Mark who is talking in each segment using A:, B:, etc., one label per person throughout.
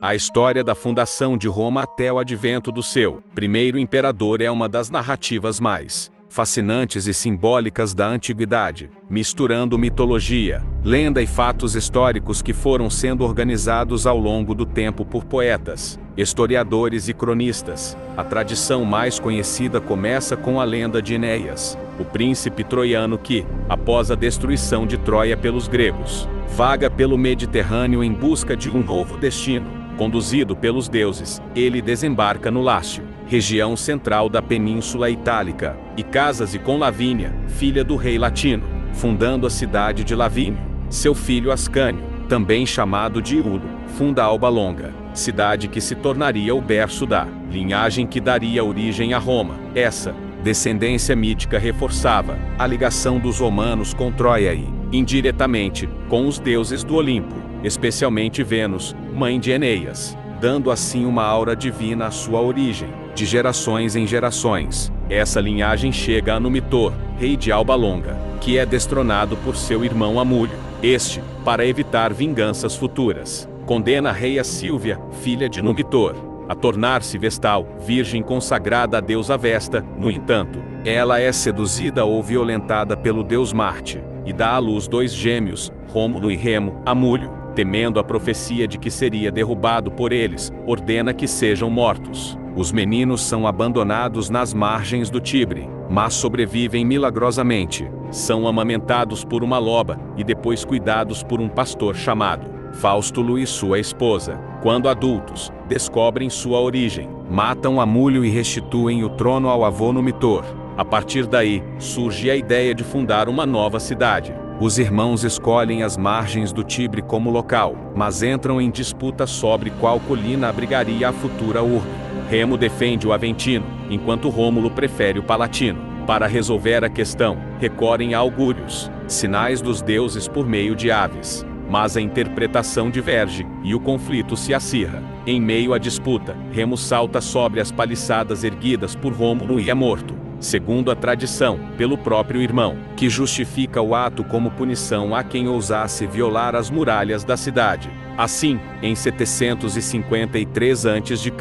A: A história da fundação de Roma até o advento do seu primeiro imperador é uma das narrativas mais fascinantes e simbólicas da antiguidade, misturando mitologia, lenda e fatos históricos que foram sendo organizados ao longo do tempo por poetas, historiadores e cronistas. A tradição mais conhecida começa com a lenda de Enéas, o príncipe troiano que, após a destruição de Troia pelos gregos, vaga pelo Mediterrâneo em busca de um novo destino. Conduzido pelos deuses, ele desembarca no Lácio, região central da Península Itálica, e casa-se com Lavínia, filha do rei latino, fundando a cidade de Lavínio. Seu filho Ascânio, também chamado de Iulo, funda Alba Longa, cidade que se tornaria o berço da linhagem que daria origem a Roma. Essa descendência mítica reforçava a ligação dos romanos com Troia e, indiretamente, com os deuses do Olimpo, especialmente Vênus, mãe de Enéas, dando assim uma aura divina à sua origem. De gerações em gerações, essa linhagem chega a Numitor, rei de Alba Longa, que é destronado por seu irmão Amulho. Este, para evitar vinganças futuras, condena a rainha Sílvia, filha de Numitor, a tornar-se vestal, virgem consagrada à deusa Vesta. No entanto, ela é seduzida ou violentada pelo deus Marte, e dá à luz dois gêmeos, Rômulo e Remo. Amulho, temendo a profecia de que seria derrubado por eles, ordena que sejam mortos. Os meninos são abandonados nas margens do Tibre, mas sobrevivem milagrosamente. São amamentados por uma loba, e depois cuidados por um pastor chamado Faustulo e sua esposa. Quando adultos, descobrem sua origem, matam Amulho e restituem o trono ao avô Numitor. A partir daí, surge a ideia de fundar uma nova cidade. Os irmãos escolhem as margens do Tibre como local, mas entram em disputa sobre qual colina abrigaria a futura urbe. Remo defende o Aventino, enquanto Rômulo prefere o Palatino. Para resolver a questão, recorrem a augúrios, sinais dos deuses por meio de aves. Mas a interpretação diverge, e o conflito se acirra. Em meio à disputa, Remo salta sobre as paliçadas erguidas por Rômulo e é morto, segundo a tradição, pelo próprio irmão, que justifica o ato como punição a quem ousasse violar as muralhas da cidade. Assim, em 753 a.C.,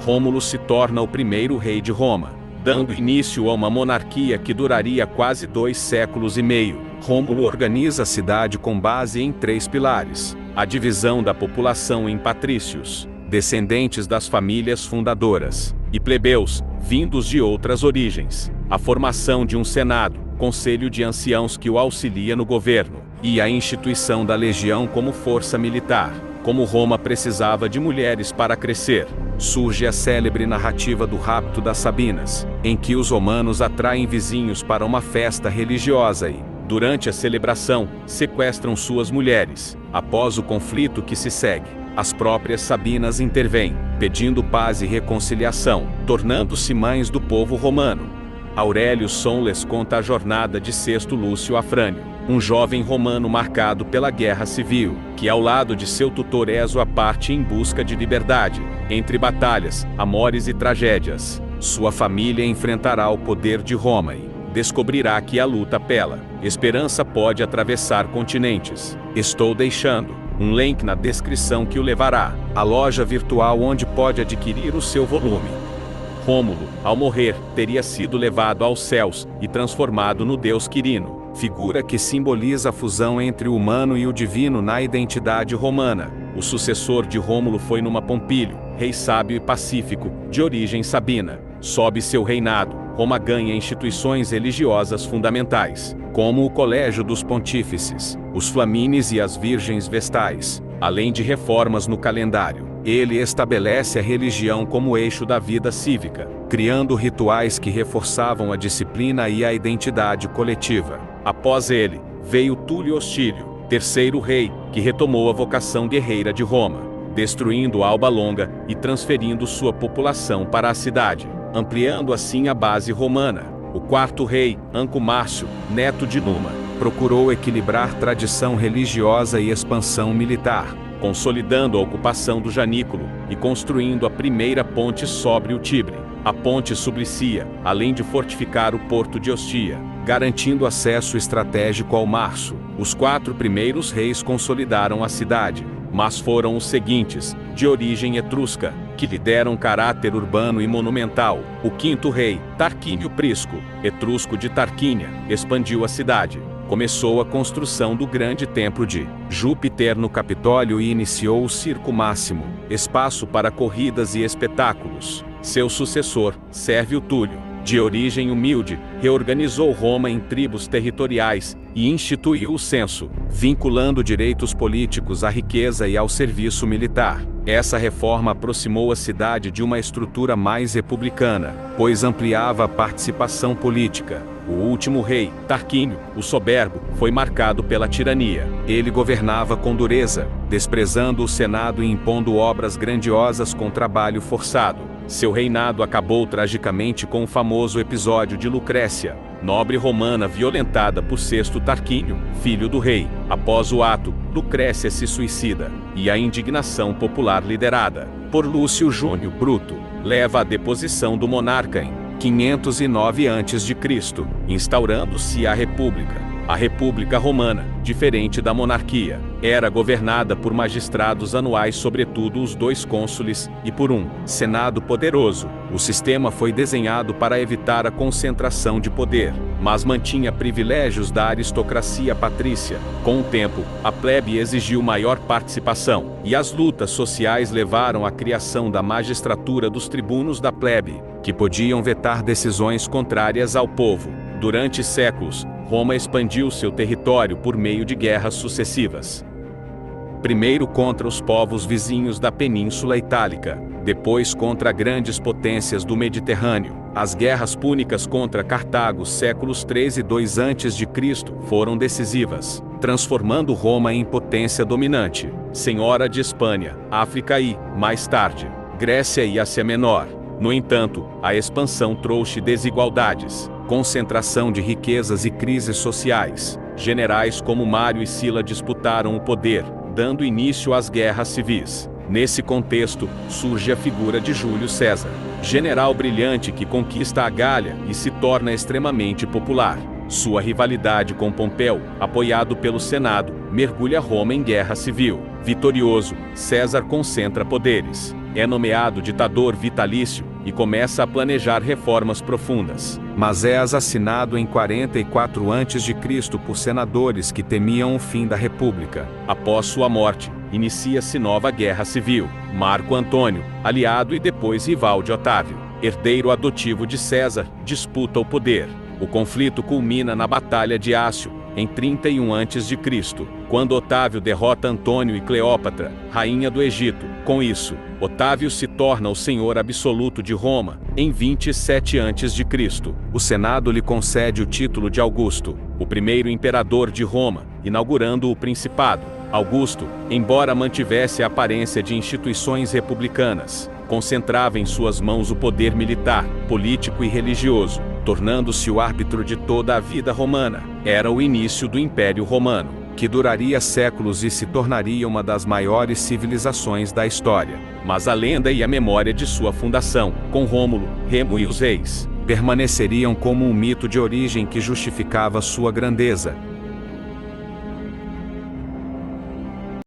A: Rômulo se torna o primeiro rei de Roma, dando início a uma monarquia que duraria quase 2 séculos e meio. Rômulo organiza a cidade com base em 3 pilares: a divisão da população em patrícios, descendentes das famílias fundadoras, e plebeus, vindos de outras origens, a formação de um senado, conselho de anciãos que o auxilia no governo, e a instituição da legião como força militar. Como Roma precisava de mulheres para crescer, surge a célebre narrativa do rapto das Sabinas, em que os romanos atraem vizinhos para uma festa religiosa e, durante a celebração, sequestram suas mulheres. Após o conflito que se segue, as próprias Sabinas intervêm, pedindo paz e reconciliação, tornando-se mães do povo romano. Aurélio Sonles conta a jornada de Sexto Lúcio Afrânio, um jovem romano marcado pela guerra civil, que ao lado de seu tutor Ezo parte em busca de liberdade. Entre batalhas, amores e tragédias, sua família enfrentará o poder de Roma e descobrirá que a luta pela esperança pode atravessar continentes. Estou deixando um link na descrição que o levará à loja virtual onde pode adquirir o seu volume. Rômulo, ao morrer, teria sido levado aos céus e transformado no deus Quirino, figura que simboliza a fusão entre o humano e o divino na identidade romana. O sucessor de Rômulo foi Numa Pompílio, rei sábio e pacífico, de origem sabina. Sob seu reinado, Roma ganha instituições religiosas fundamentais, como o Colégio dos Pontífices, os Flamines e as Virgens Vestais, além de reformas no calendário. Ele estabelece a religião como eixo da vida cívica, criando rituais que reforçavam a disciplina e a identidade coletiva. Após ele, veio Túlio Hostílio, terceiro rei, que retomou a vocação guerreira de Roma, destruindo Alba Longa e transferindo sua população para a cidade, ampliando assim a base romana. O quarto rei, Anco Márcio, neto de Numa, procurou equilibrar tradição religiosa e expansão militar, consolidando a ocupação do Janículo e construindo a primeira ponte sobre o Tibre. A ponte Sublicia, além de fortificar o porto de Ostia, garantindo acesso estratégico ao Março. Os 4 primeiros reis consolidaram a cidade, mas foram os seguintes, de origem etrusca, que lhe deram caráter urbano e monumental. O quinto rei, Tarquínio Prisco, etrusco de Tarquínia, expandiu a cidade. Começou a construção do grande templo de Júpiter no Capitólio e iniciou o Circo Máximo, espaço para corridas e espetáculos. Seu sucessor, Sérvio Túlio, de origem humilde, reorganizou Roma em tribos territoriais e instituiu o censo, vinculando direitos políticos à riqueza e ao serviço militar. Essa reforma aproximou a cidade de uma estrutura mais republicana, pois ampliava a participação política. O último rei, Tarquínio, o soberbo, foi marcado pela tirania. Ele governava com dureza, desprezando o Senado e impondo obras grandiosas com trabalho forçado. Seu reinado acabou tragicamente com o famoso episódio de Lucrécia, nobre romana violentada por Sexto Tarquínio, filho do rei. Após o ato, Lucrécia se suicida, e a indignação popular liderada por Lúcio Júnior Bruto leva à deposição do monarca em 509 a.C., instaurando-se a República. A República Romana, diferente da monarquia, era governada por magistrados anuais, sobretudo os 2 cônsules, e por um Senado poderoso. O sistema foi desenhado para evitar a concentração de poder, mas mantinha privilégios da aristocracia patrícia. Com o tempo, a plebe exigiu maior participação, e as lutas sociais levaram à criação da magistratura dos tribunos da plebe, que podiam vetar decisões contrárias ao povo. Durante séculos, Roma expandiu seu território por meio de guerras sucessivas. Primeiro contra os povos vizinhos da Península Itálica, depois contra grandes potências do Mediterrâneo. As guerras púnicas contra Cartago, séculos 3 e 2 a.C., foram decisivas, transformando Roma em potência dominante, senhora de Espanha, África e, mais tarde, Grécia e Ásia Menor. No entanto, a expansão trouxe desigualdades, concentração de riquezas e crises sociais. Generais como Mário e Sila disputaram o poder, dando início às guerras civis. Nesse contexto, surge a figura de Júlio César, general brilhante que conquista a Gália e se torna extremamente popular. Sua rivalidade com Pompeu, apoiado pelo Senado, mergulha Roma em guerra civil. Vitorioso, César concentra poderes. É nomeado ditador vitalício e começa a planejar reformas profundas. Mas é assassinado em 44 a.C. por senadores que temiam o fim da República. Após sua morte, inicia-se nova guerra civil. Marco Antônio, aliado e depois rival de Otávio, herdeiro adotivo de César, disputa o poder. O conflito culmina na Batalha de Ácio, em 31 a.C., quando Otávio derrota Antônio e Cleópatra, rainha do Egito. Com isso, Otávio se torna o senhor absoluto de Roma, em 27 a.C. O Senado lhe concede o título de Augusto, o primeiro imperador de Roma, inaugurando o Principado. Augusto, embora mantivesse a aparência de instituições republicanas, concentrava em suas mãos o poder militar, político e religioso, tornando-se o árbitro de toda a vida romana. Era o início do Império Romano, que duraria séculos e se tornaria uma das maiores civilizações da história. Mas a lenda e a memória de sua fundação, com Rômulo, Remo e os reis, permaneceriam como um mito de origem que justificava sua grandeza,